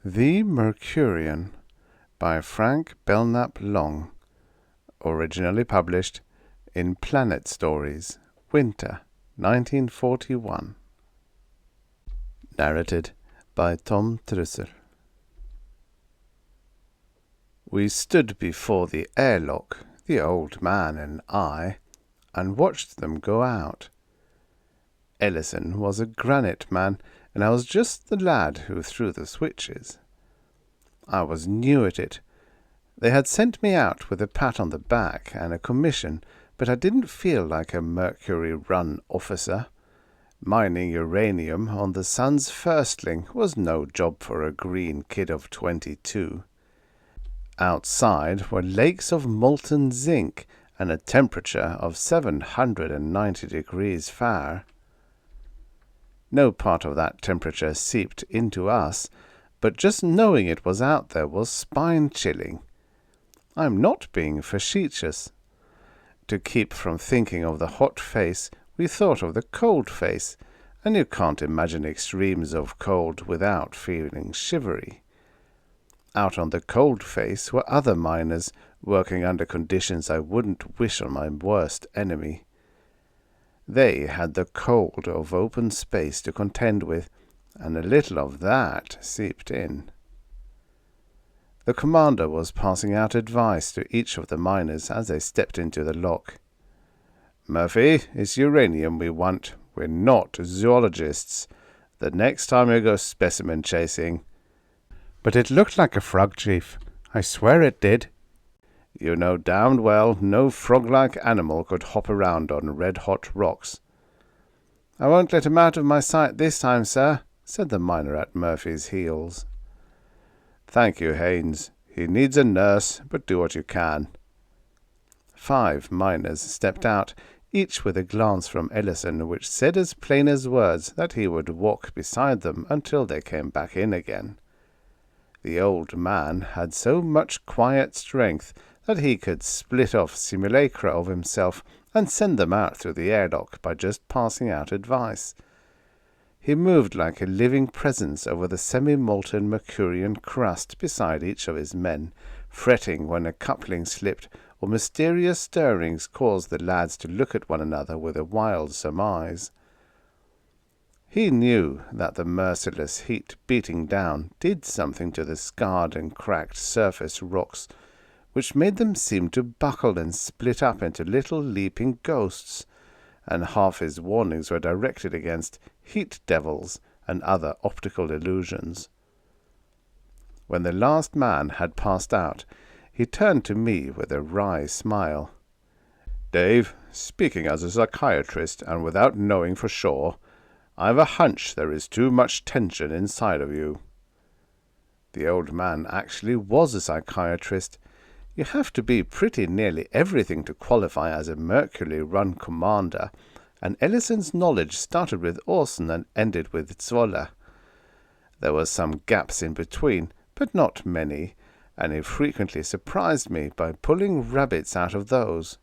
The Mercurian by Frank Belknap Long, originally published in Planet Stories, Winter, 1941. Narrated by Tom Trussel. We stood before the airlock, the old man and I, and watched them go out. Ellison was a granite man, and I was just the lad who threw the switches. I was new at it. They had sent me out with a pat on the back and a commission, but I didn't feel like a Mercury Run officer. Mining uranium on the sun's firstling was no job for a green kid of 22. Outside were lakes of molten zinc and a temperature of 790 degrees Fahr. No part of that temperature seeped into us, but just knowing it was out there was spine-chilling. I'm not being facetious. To keep from thinking of the hot face, we thought of the cold face, and you can't imagine extremes of cold without feeling shivery. Out on the cold face were other miners, working under conditions I wouldn't wish on my worst enemy. They had the cold of open space to contend with, and a little of that seeped in. The commander was passing out advice to each of the miners as they stepped into the lock. "Murphy, it's uranium we want. We're not zoologists. The next time you go specimen chasing." "But it looked like a frog, Chief. I swear it did." "You know damned well no frog-like animal could hop around on red-hot rocks." "I won't let him out of my sight this time, sir," said the miner at Murphy's heels. "Thank you, Haynes. He needs a nurse, but do what you can." 5 miners stepped out, each with a glance from Ellison which said as plain as words that he would walk beside them until they came back in again. The old man had so much quiet strength that he could split off simulacra of himself and send them out through the airlock by just passing out advice. He moved like a living presence over the semi-molten Mercurian crust beside each of his men, fretting when a coupling slipped or mysterious stirrings caused the lads to look at one another with a wild surmise. He knew that the merciless heat beating down did something to the scarred and cracked surface rocks, which made them seem to buckle and split up into little leaping ghosts, and half his warnings were directed against heat devils and other optical illusions. When the last man had passed out, he turned to me with a wry smile. "Dave, speaking as a psychiatrist and without knowing for sure, I've a hunch there is too much tension inside of you." The old man actually was a psychiatrist. You have to be pretty nearly everything to qualify as a Mercury Run commander, and Ellison's knowledge started with Orson and ended with Zwolle. There were some gaps in between, but not many, and he frequently surprised me by pulling rabbits out of those.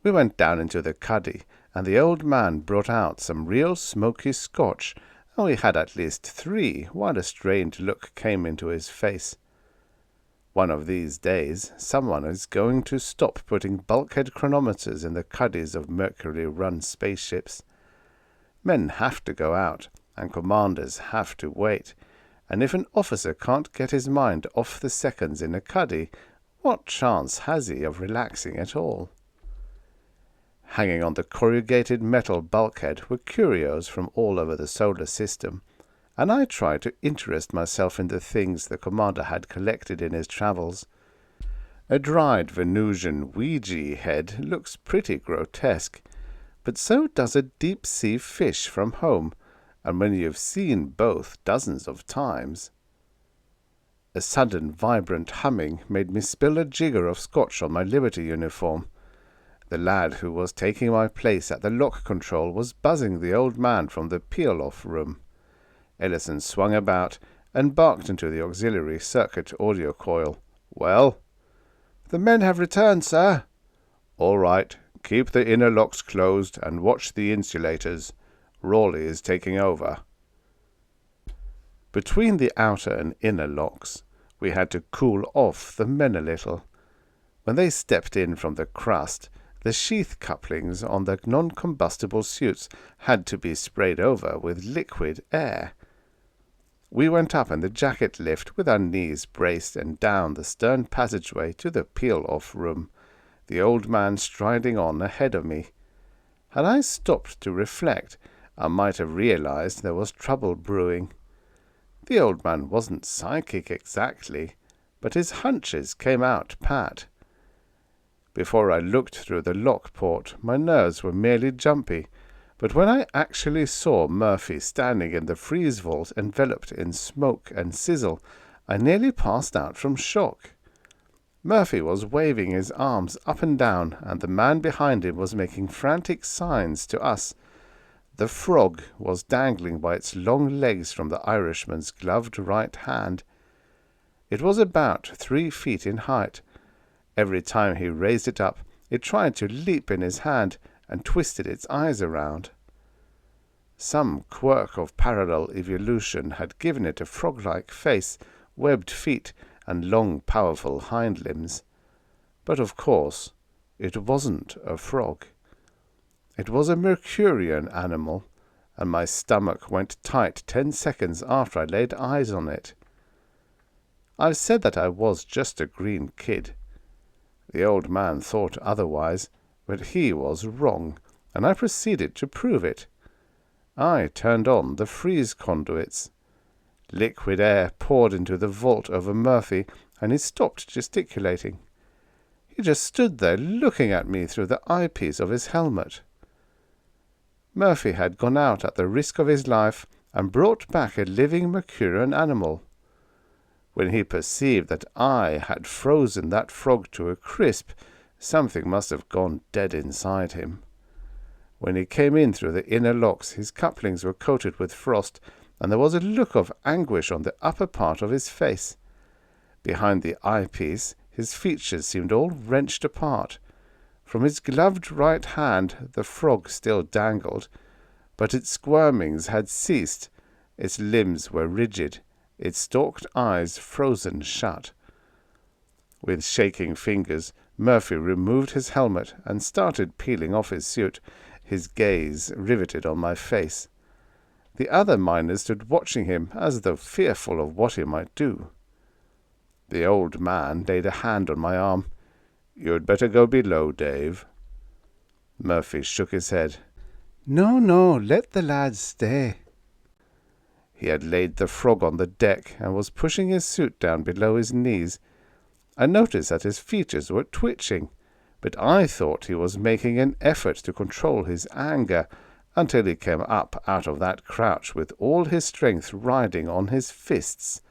We went down into the cuddy, and the old man brought out some real smoky Scotch, and we had at least 3 while a strained look came into his face. One of these days, someone is going to stop putting bulkhead chronometers in the cuddies of Mercury-run spaceships. Men have to go out, and commanders have to wait, and if an officer can't get his mind off the seconds in a cuddy, what chance has he of relaxing at all? Hanging on the corrugated metal bulkhead were curios from all over the solar system, and I tried to interest myself in the things the commander had collected in his travels. A dried Venusian Ouija head looks pretty grotesque, but so does a deep-sea fish from home, and when you've seen both dozens of times. A sudden vibrant humming made me spill a jigger of Scotch on my Liberty uniform. The lad who was taking my place at the lock control was buzzing the old man from the peel-off room. Ellison swung about and barked into the auxiliary circuit audio coil. "Well?" "The men have returned, sir." "All right. Keep the inner locks closed and watch the insulators. Rawley is taking over." Between the outer and inner locks, we had to cool off the men a little. When they stepped in from the crust, the sheath couplings on the non-combustible suits had to be sprayed over with liquid air. We went up in the jacket lift with our knees braced and down the stern passageway to the peel-off room, the old man striding on ahead of me. Had I stopped to reflect, I might have realized there was trouble brewing. The old man wasn't psychic exactly, but his hunches came out pat. Before I looked through the lock port, my nerves were merely jumpy, but when I actually saw Murphy standing in the freeze vault enveloped in smoke and sizzle, I nearly passed out from shock. Murphy was waving his arms up and down, and the man behind him was making frantic signs to us. The frog was dangling by its long legs from the Irishman's gloved right hand. It was about 3 feet in height. Every time he raised it up, it tried to leap in his hand and twisted its eyes around. Some quirk of parallel evolution had given it a frog-like face, webbed feet, and long, powerful hind limbs. But of course, it wasn't a frog. It was a Mercurian animal, and my stomach went tight 10 seconds after I laid eyes on it. I've said that I was just a green kid. The old man thought otherwise, but he was wrong, and I proceeded to prove it. I turned on the freeze conduits. Liquid air poured into the vault over Murphy, and he stopped gesticulating. He just stood there looking at me through the eyepiece of his helmet. Murphy had gone out at the risk of his life and brought back a living Mercurian animal. When he perceived that I had frozen that frog to a crisp, something must have gone dead inside him. When he came in through the inner locks, his couplings were coated with frost, and there was a look of anguish on the upper part of his face. Behind the eyepiece, his features seemed all wrenched apart. From his gloved right hand the frog still dangled, but its squirmings had ceased. Its limbs were rigid, its stalked eyes frozen shut. With shaking fingers, Murphy removed his helmet and started peeling off his suit, his gaze riveted on my face. The other miners stood watching him as though fearful of what he might do. The old man laid a hand on my arm. "You'd better go below, Dave." Murphy shook his head. No, let the lads stay." He had laid the frog on the deck and was pushing his suit down below his knees. I noticed that his features were twitching, but I thought he was making an effort to control his anger until he came up out of that crouch with all his strength riding on his fists.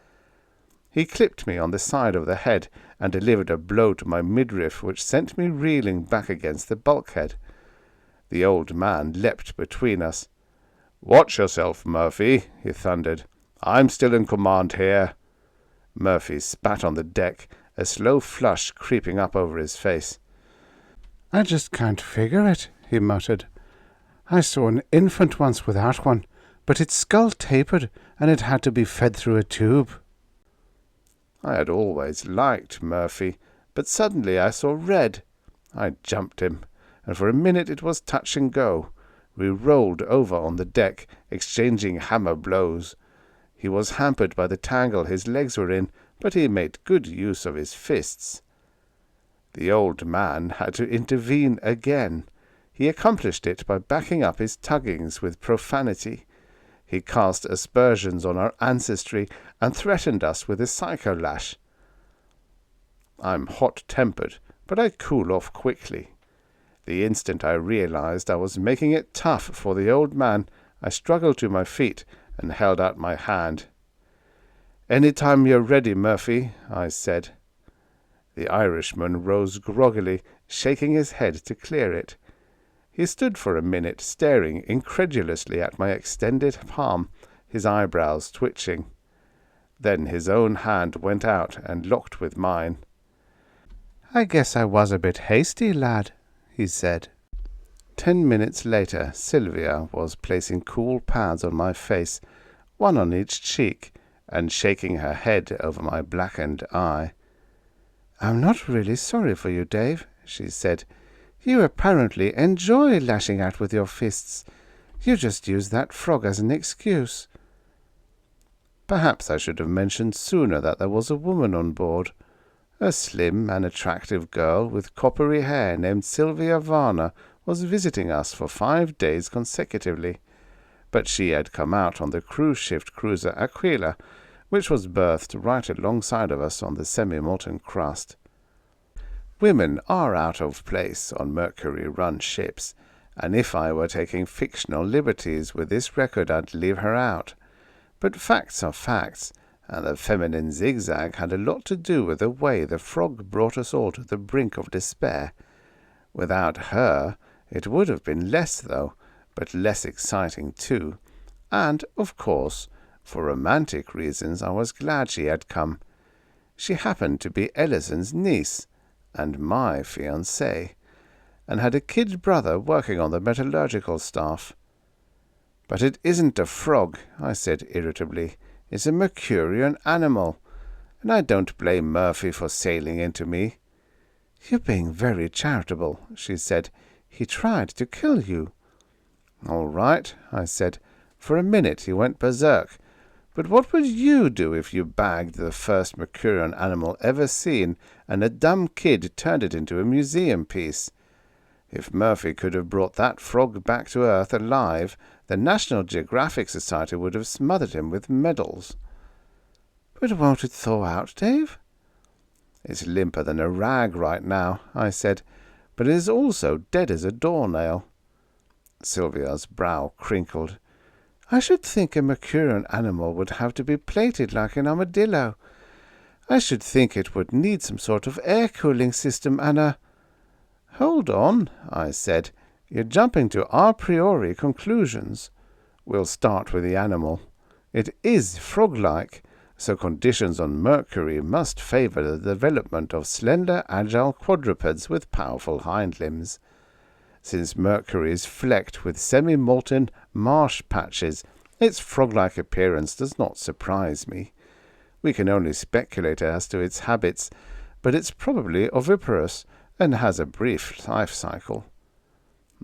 He clipped me on the side of the head and delivered a blow to my midriff which sent me reeling back against the bulkhead. The old man leapt between us. "Watch yourself, Murphy," he thundered. "I'm still in command here." Murphy spat on the deck, a slow flush creeping up over his face. "I just can't figure it," he muttered. "I saw an infant once without one, but its skull tapered, and it had to be fed through a tube." I had always liked Murphy, but suddenly I saw red. I jumped him, and for a minute it was touch and go. We rolled over on the deck, exchanging hammer blows. He was hampered by the tangle his legs were in, but he made good use of his fists. The old man had to intervene again. He accomplished it by backing up his tuggings with profanity. He cast aspersions on our ancestry and threatened us with a psycho-lash. I'm hot-tempered, but I cool off quickly. The instant I realized I was making it tough for the old man, I struggled to my feet and held out my hand. "Any time you're ready, Murphy," I said. The Irishman rose groggily, shaking his head to clear it. He stood for a minute, staring incredulously at my extended palm, his eyebrows twitching. Then his own hand went out and locked with mine. "I guess I was a bit hasty, lad," he said. 10 minutes later, Sylvia was placing cool pads on my face, one on each cheek, and shaking her head over my blackened eye. "I'm not really sorry for you, Dave," she said. "You apparently enjoy lashing out with your fists. You just use that frog as an excuse." Perhaps I should have mentioned sooner that there was a woman on board, a slim and attractive girl with coppery hair named Sylvia Varner was visiting us for 5 days consecutively, but she had come out on the cruise ship cruiser Aquila, which was berthed right alongside of us on the semi-molten crust. Women are out of place on Mercury-run ships, and if I were taking fictional liberties with this record I'd leave her out. But facts are facts, and the feminine zigzag had a lot to do with the way the frog brought us all to the brink of despair. Without her, it would have been less, though, but less exciting too. And, of course, for romantic reasons I was glad she had come. She happened to be Ellison's niece, and my fiancée, and had a kid brother working on the metallurgical staff. "But it isn't a frog," I said irritably. "It's a Mercurian animal, and I don't blame Murphy for sailing into me." "You're being very charitable," she said. "He tried to kill you." "All right," I said. "For a minute he went berserk. But what would you do if you bagged the first Mercurian animal ever seen and a dumb kid turned it into a museum piece? If Murphy could have brought that frog back to Earth alive, the National Geographic Society would have smothered him with medals." "But won't it thaw out, Dave?" "It's limper than a rag right now," I said, "but it is also dead as a doornail." Sylvia's brow crinkled. "I should think a Mercurian animal would have to be plated like an armadillo. I should think it would need some sort of air-cooling system and a—" "Hold on," I said. "You're jumping to a priori conclusions. We'll start with the animal. It is frog-like, so conditions on Mercury must favor the development of slender, agile quadrupeds with powerful hind limbs. Since Mercury is flecked with semi-molten marsh patches, its frog-like appearance does not surprise me. We can only speculate as to its habits, but it's probably oviparous and has a brief life cycle.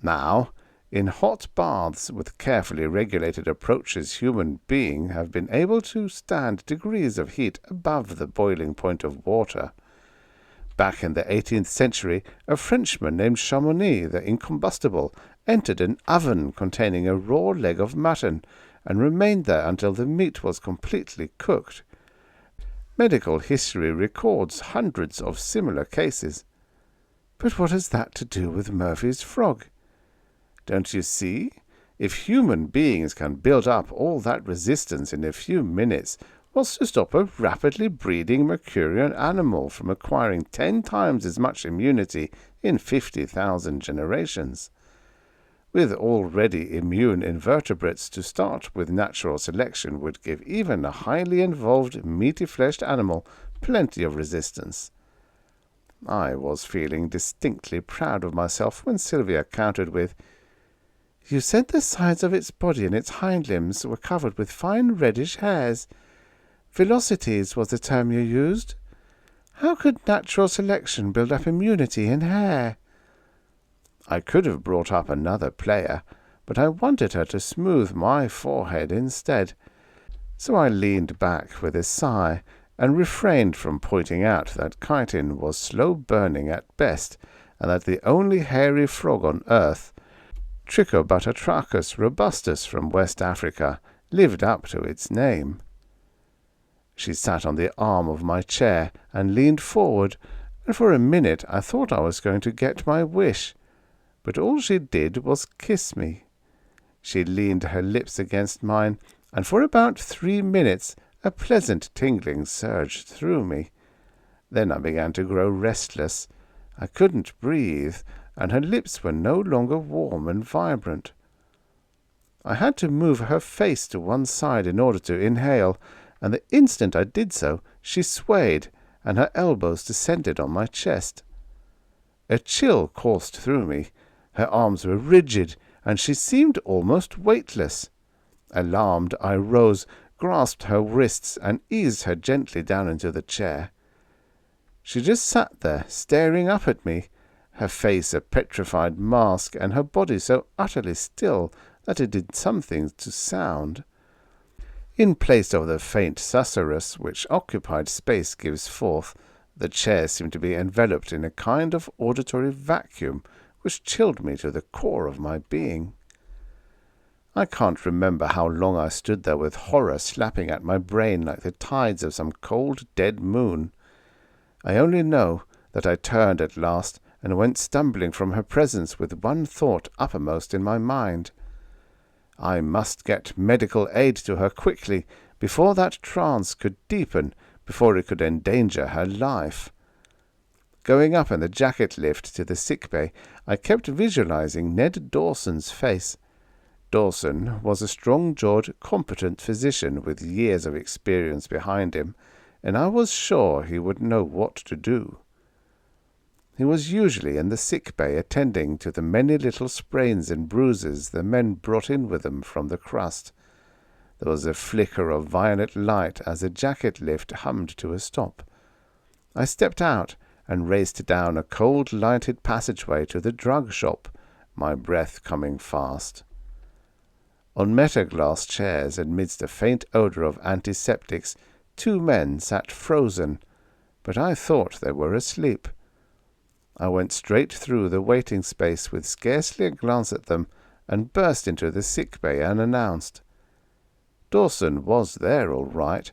Now, in hot baths with carefully regulated approaches, human beings have been able to stand degrees of heat above the boiling point of water. Back in the 18th century, a Frenchman named Chamonix the Incombustible entered an oven containing a raw leg of mutton and remained there until the meat was completely cooked. Medical history records hundreds of similar cases. But what has that to do with Murphy's frog? Don't you see? If human beings can build up all that resistance in a few minutes, what's to stop a rapidly breeding Mercurian animal from acquiring 10 times as much immunity in 50,000 generations? With already immune invertebrates to start with, natural selection would give even a highly involved, meaty-fleshed animal plenty of resistance. I was feeling distinctly proud of myself when Sylvia countered with, "You said the sides of its body and its hind limbs were covered with fine reddish hairs. Velocities was the term you used. How could natural selection build up immunity in hair?" I could have brought up another player, but I wanted her to smooth my forehead instead. So I leaned back with a sigh and refrained from pointing out that chitin was slow-burning at best, and that the only hairy frog on Earth, Trichobatratrachus robustus from West Africa, lived up to its name. She sat on the arm of my chair and leaned forward, and for a minute I thought I was going to get my wish. But all she did was kiss me. She leaned her lips against mine, and for about 3 minutes a pleasant tingling surged through me. Then I began to grow restless. I couldn't breathe, and her lips were no longer warm and vibrant. I had to move her face to one side in order to inhale, and the instant I did so, she swayed, and her elbows descended on my chest. A chill coursed through me. Her arms were rigid, and she seemed almost weightless. Alarmed, I rose, grasped her wrists and eased her gently down into the chair. She just sat there, staring up at me, her face a petrified mask, and her body so utterly still that it did something to sound. In place of the faint susurrus which occupied space gives forth, the chair seemed to be enveloped in a kind of auditory vacuum which chilled me to the core of my being. I can't remember how long I stood there with horror slapping at my brain like the tides of some cold, dead moon. I only know that I turned at last and went stumbling from her presence with one thought uppermost in my mind. I must get medical aid to her quickly, before that trance could deepen, before it could endanger her life. Going up in the jacket lift to the sick bay, I kept visualizing Ned Dawson's face. Dawson was a strong-jawed, competent physician with years of experience behind him, and I was sure he would know what to do. He was usually in the sick bay attending to the many little sprains and bruises the men brought in with them from the crust. There was a flicker of violet light as the jacket lift hummed to a stop. I stepped out and raced down a cold lighted passageway to the drug shop, my breath coming fast. On metaglass chairs, amidst a faint odour of antiseptics, 2 men sat frozen, but I thought they were asleep. I went straight through the waiting space with scarcely a glance at them, and burst into the sick bay unannounced. Dawson was there all right,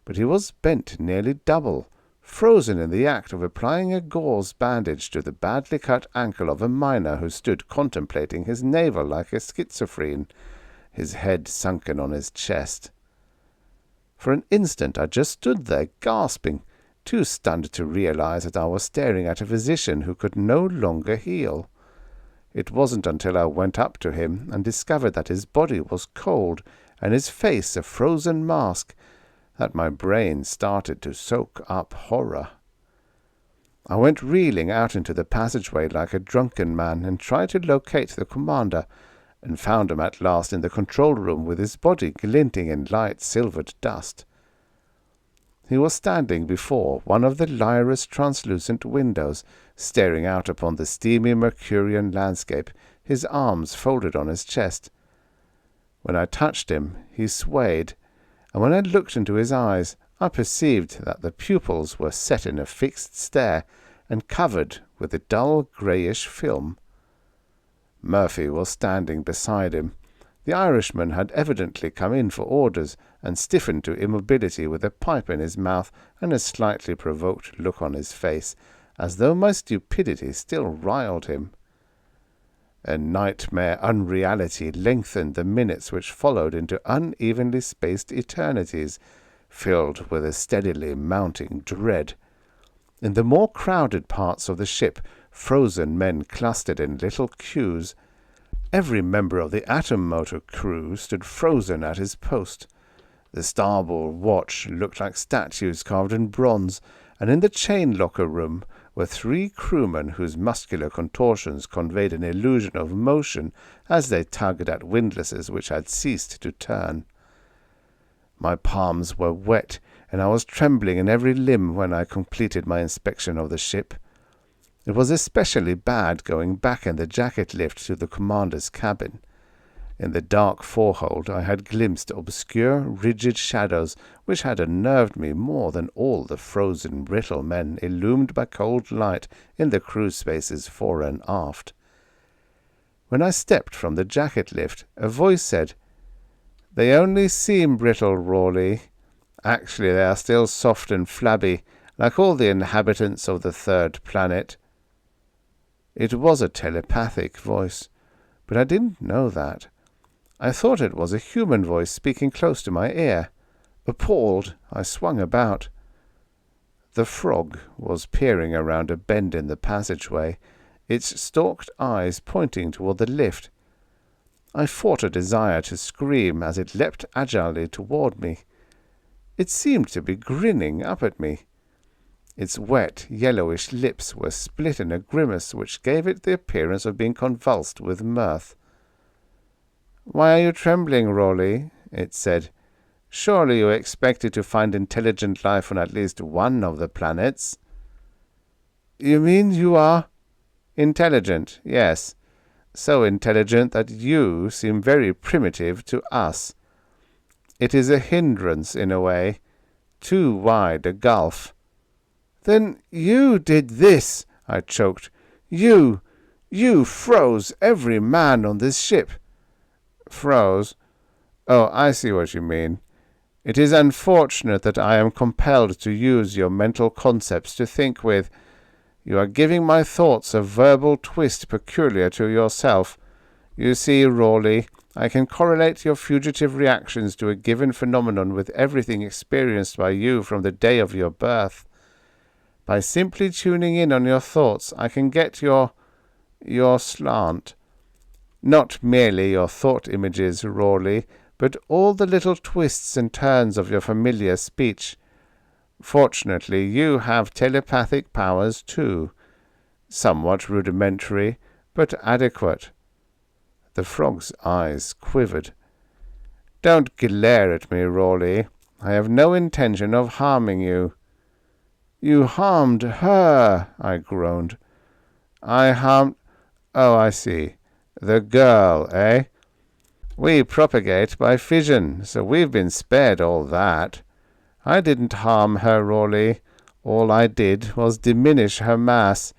but he was bent nearly double, frozen in the act of applying a gauze bandage to the badly cut ankle of a miner who stood contemplating his navel like a schizophrene, his head sunken on his chest. For an instant I just stood there gasping, too stunned to realize that I was staring at a physician who could no longer heal. It wasn't until I went up to him and discovered that his body was cold and his face a frozen mask that my brain started to soak up horror. I went reeling out into the passageway like a drunken man and tried to locate the commander, and found him at last in the control room with his body glinting in light silvered dust. He was standing before one of the Lyra's translucent windows, staring out upon the steamy Mercurian landscape, his arms folded on his chest. When I touched him, he swayed, and when I looked into his eyes, I perceived that the pupils were set in a fixed stare and covered with a dull greyish film. Murphy was standing beside him. The Irishman had evidently come in for orders, and stiffened to immobility with a pipe in his mouth and a slightly provoked look on his face, as though my stupidity still riled him. A nightmare unreality lengthened the minutes which followed into unevenly spaced eternities, filled with a steadily mounting dread. In the more crowded parts of the ship, frozen men clustered in little queues. Every member of the atom motor crew stood frozen at his post. The starboard watch looked like statues carved in bronze, and in the chain locker room were 3 crewmen whose muscular contortions conveyed an illusion of motion as they tugged at windlasses which had ceased to turn. My palms were wet, and I was trembling in every limb when I completed my inspection of the ship. It was especially bad going back in the jacket lift to the commander's cabin. In the dark forehold I had glimpsed obscure, rigid shadows which had unnerved me more than all the frozen, brittle men illumined by cold light in the crew spaces fore and aft. When I stepped from the jacket lift, a voice said, "They only seem brittle, Rawley. Actually, they are still soft and flabby, like all the inhabitants of the 3rd planet." It was a telepathic voice, but I didn't know that. I thought it was a human voice speaking close to my ear. Appalled, I swung about. The frog was peering around a bend in the passageway, its stalked eyes pointing toward the lift. I fought a desire to scream as it leapt agilely toward me. It seemed to be grinning up at me. Its wet, yellowish lips were split in a grimace which gave it the appearance of being convulsed with mirth. "Why are you trembling, Rawley?" it said. Surely you expected to find intelligent life on at least one of the planets." "You mean you are—" "Intelligent, yes. So intelligent that you seem very primitive to us. It is a hindrance in a way. Too wide a gulf." "Then you did this," I choked. You froze every man on this ship." "Froze? Oh, I see what you mean. It is unfortunate that I am compelled to use your mental concepts to think with. You are giving my thoughts a verbal twist peculiar to yourself. You see, Rawley, I can correlate your fugitive reactions to a given phenomenon with everything experienced by you from the day of your birth. By simply tuning in on your thoughts, I can get your slant. Not merely your thought images, Rawley, but all the little twists and turns of your familiar speech. Fortunately, you have telepathic powers too. Somewhat rudimentary, but adequate." The frog's eyes quivered. "Don't glare at me, Rawley. I have no intention of harming you." "You harmed her," I groaned. "I harmed— Oh, I see. The girl, eh? We propagate by fission, so we've been spared all that. I didn't harm her, Rawley. All I did was diminish her mass.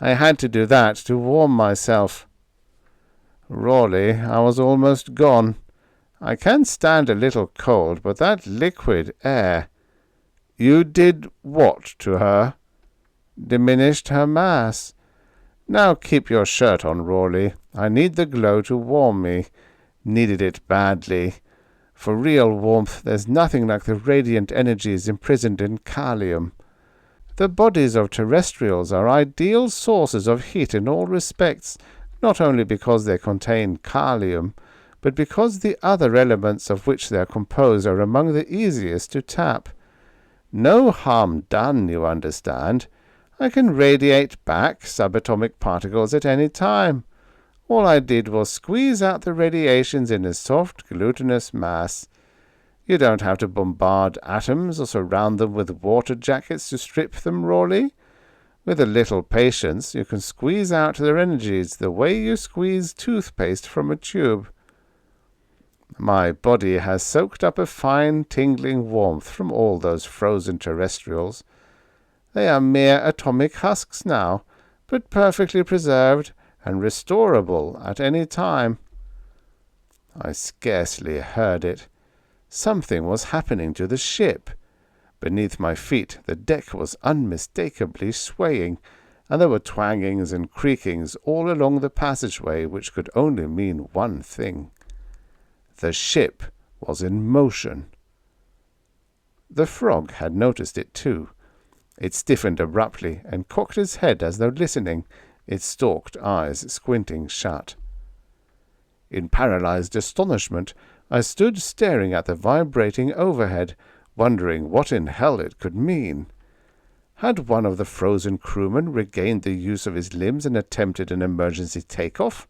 I had to do that to warm myself. Rawley, I was almost gone. I can stand a little cold, but that liquid air—" "You did what to her?" "Diminished her mass. Now keep your shirt on, Rawley. I need the glow to warm me. Needed it badly. For real warmth, there's nothing like the radiant energies imprisoned in Kalium. The bodies of terrestrials are ideal sources of heat in all respects, not only because they contain Kalium, but because the other elements of which they are composed are among the easiest to tap. No harm done, you understand. I can radiate back subatomic particles at any time. All I did was squeeze out the radiations in a soft, glutinous mass. You don't have to bombard atoms or surround them with water jackets to strip them, Rawley. With a little patience, you can squeeze out their energies the way you squeeze toothpaste from a tube. My body has soaked up a fine, tingling warmth from all those frozen terrestrials. They are mere atomic husks now, but perfectly preserved and restorable at any time." I scarcely heard it. Something was happening to the ship. Beneath my feet the deck was unmistakably swaying, and there were twangings and creakings all along the passageway which could only mean one thing. The ship was in motion. The frog had noticed it too. It stiffened abruptly and cocked its head as though listening, its stalked eyes squinting shut. In paralyzed astonishment, I stood staring at the vibrating overhead, wondering what in hell it could mean. Had one of the frozen crewmen regained the use of his limbs and attempted an emergency takeoff?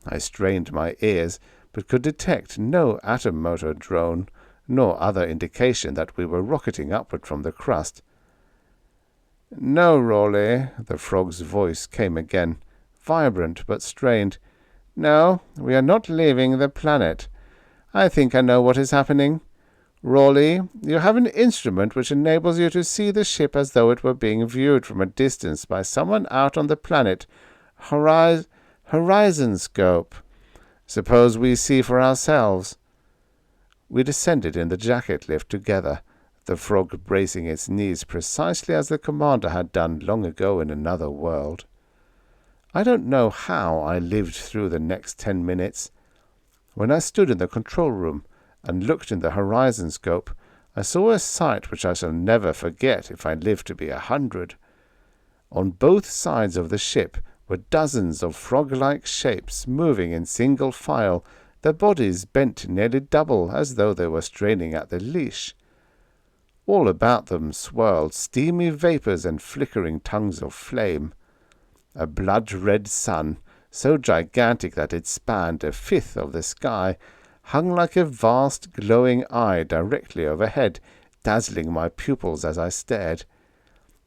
I strained my ears, but could detect no atom motor drone, nor other indication that we were rocketing upward from the crust. "No, Rawley," the frog's voice came again, vibrant but strained. "No, we are not leaving the planet. I think I know what is happening. Rawley, you have an instrument which enables you to see the ship as though it were being viewed from a distance by someone out on the planet. Horizon scope. Suppose we see for ourselves." We descended in the jacket lift together, the frog bracing its knees precisely as the commander had done long ago in another world. I don't know how I lived through the next 10 minutes. When I stood in the control room and looked in the horizon scope, I saw a sight which I shall never forget if I live to be 100. On both sides of the ship were dozens of frog-like shapes moving in single file, their bodies bent nearly double as though they were straining at the leash. All about them swirled steamy vapors and flickering tongues of flame. A blood-red sun, so gigantic that it spanned a fifth of the sky, hung like a vast glowing eye directly overhead, dazzling my pupils as I stared.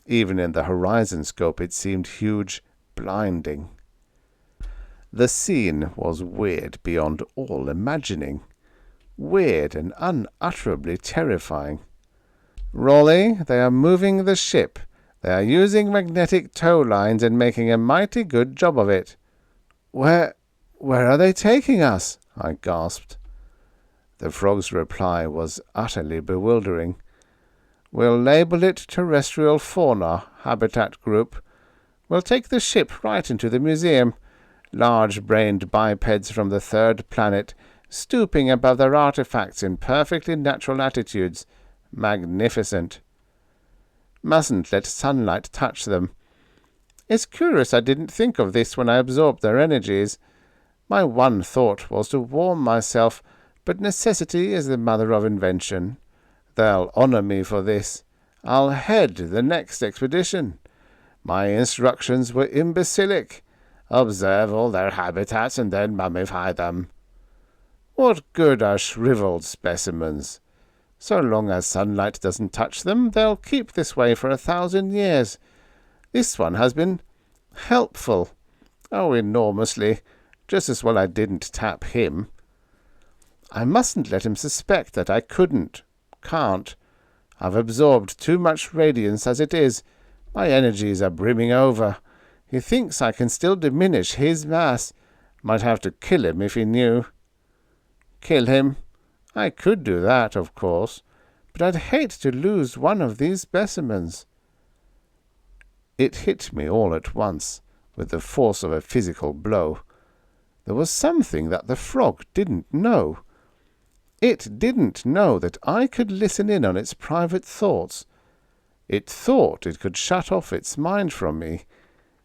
Even in the horizon scope it seemed huge, blinding. The scene was weird beyond all imagining. Weird and unutterably terrifying. "Rawley, they are moving the ship. They are using magnetic tow lines and making a mighty good job of it." Where are they taking us?" I gasped. The frog's reply was utterly bewildering. "We'll label it Terrestrial Fauna Habitat Group. We'll take the ship right into the museum. Large-brained bipeds from the third planet, stooping above their artifacts in perfectly natural attitudes. Magnificent. Mustn't let sunlight touch them. It's curious I didn't think of this when I absorbed their energies. My one thought was to warm myself, but necessity is the mother of invention. They'll honor me for this. I'll head the next expedition. My instructions were imbecilic. Observe all their habitats and then mummify them. What good are shriveled specimens? So long as sunlight doesn't touch them, they'll keep this way for 1,000 years. This one has been helpful. Oh, enormously. Just as well I didn't tap him. I mustn't let him suspect that I can't. I've absorbed too much radiance as it is. My energies are brimming over. He thinks I can still diminish his mass. Might have to kill him if he knew. Kill him? I could do that, of course, but I'd hate to lose one of these specimens. It hit me all at once, with the force of a physical blow. There was something that the frog didn't know. It didn't know that I could listen in on its private thoughts. It thought it could shut off its mind from me.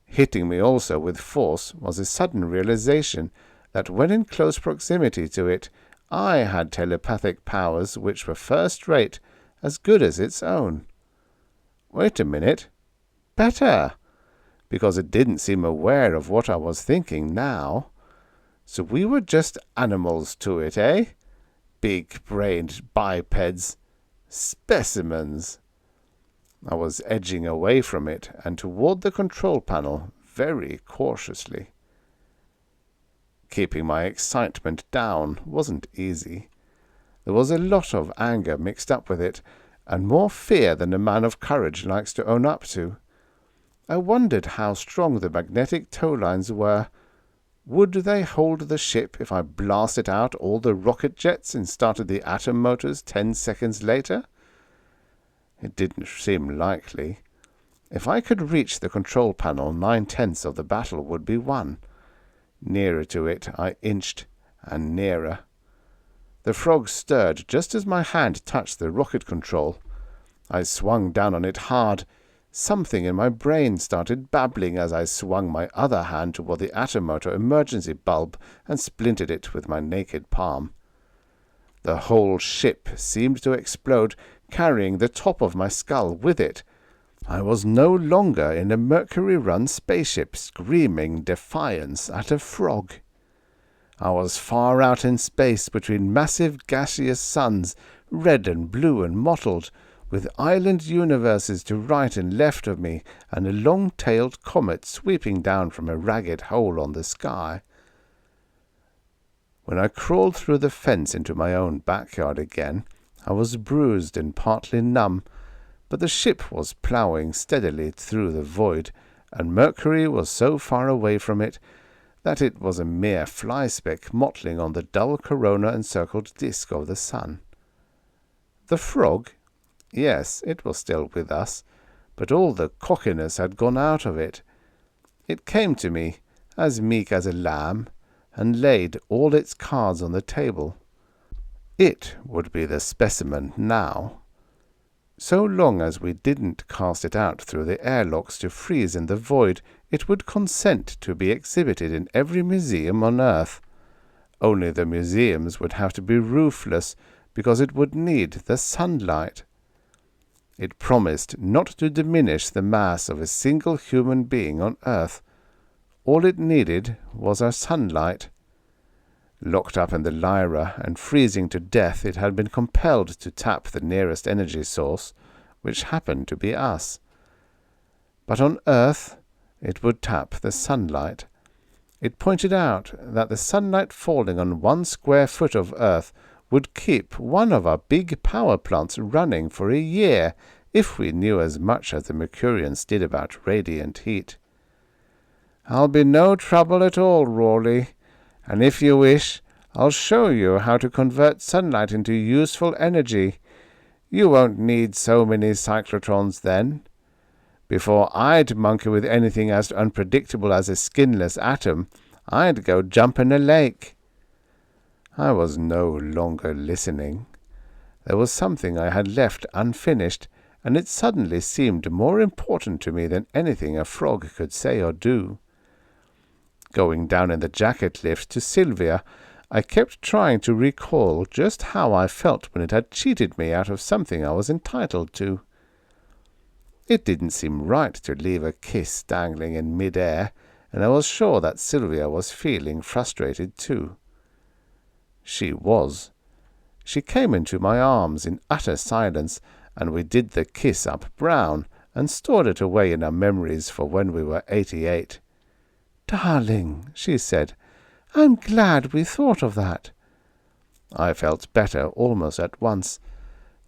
Hitting me also with force was a sudden realization that when in close proximity to it, I had telepathic powers which were first-rate, as good as its own. Wait a minute. Better, because it didn't seem aware of what I was thinking now. So we were just animals to it, eh? Big-brained bipeds. Specimens. I was edging away from it and toward the control panel very cautiously. Keeping my excitement down wasn't easy. There was a lot of anger mixed up with it, and more fear than a man of courage likes to own up to. I wondered how strong the magnetic tow lines were. Would they hold the ship if I blasted out all the rocket jets and started the atom motors 10 seconds later? It didn't seem likely. If I could reach the control panel, 9/10 of the battle would be won. Nearer to it I inched, and nearer. The frog stirred just as my hand touched the rocket control. I swung down on it hard. Something in my brain started babbling as I swung my other hand toward the atom motor emergency bulb and splintered it with my naked palm. The whole ship seemed to explode, carrying the top of my skull with it. I was no longer in a Mercury-run spaceship screaming defiance at a frog. I was far out in space between massive gaseous suns, red and blue and mottled, with island universes to right and left of me, and a long-tailed comet sweeping down from a ragged hole on the sky. When I crawled through the fence into my own backyard again, I was bruised and partly numb, but the ship was ploughing steadily through the void, and Mercury was so far away from it that it was a mere fly-speck mottling on the dull corona-encircled disk of the sun. The frog? Yes, it was still with us, but all the cockiness had gone out of it. It came to me, as meek as a lamb, and laid all its cards on the table. It would be the specimen now. So long as we didn't cast it out through the airlocks to freeze in the void, it would consent to be exhibited in every museum on Earth. Only the museums would have to be roofless, because it would need the sunlight. It promised not to diminish the mass of a single human being on Earth. All it needed was our sunlight. Locked up in the Lyra and freezing to death, it had been compelled to tap the nearest energy source, which happened to be us. But on Earth, it would tap the sunlight. It pointed out that the sunlight falling on 1 square foot of Earth would keep one of our big power plants running for a year if we knew as much as the Mercurians did about radiant heat. "I'll be no trouble at all, Rawley, and if you wish, I'll show you how to convert sunlight into useful energy. You won't need so many cyclotrons then. Before I'd monkey with anything as unpredictable as a skinless atom, I'd go jump in a lake." I was no longer listening. There was something I had left unfinished, and it suddenly seemed more important to me than anything a frog could say or do. Going down in the jacket lift to Sylvia, I kept trying to recall just how I felt when it had cheated me out of something I was entitled to. It didn't seem right to leave a kiss dangling in mid-air, and I was sure that Sylvia was feeling frustrated too. She was. She came into my arms in utter silence, and we did the kiss up brown, and stored it away in our memories for when we were 88. "Darling," she said, "I'm glad we thought of that." I felt better almost at once.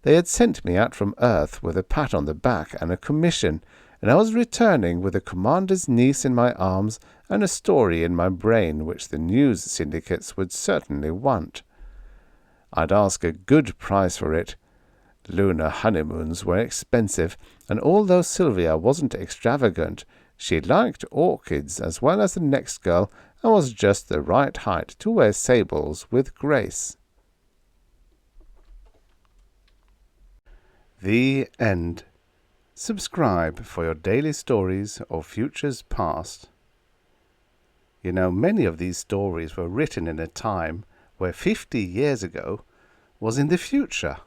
They had sent me out from Earth with a pat on the back and a commission, and I was returning with the commander's niece in my arms and a story in my brain which the news syndicates would certainly want. I'd ask a good price for it. Lunar honeymoons were expensive, and although Sylvia wasn't extravagant, she liked orchids as well as the next girl and was just the right height to wear sables with grace. The end. Subscribe for your daily stories or futures past. You know, many of these stories were written in a time where 50 years ago was in the future.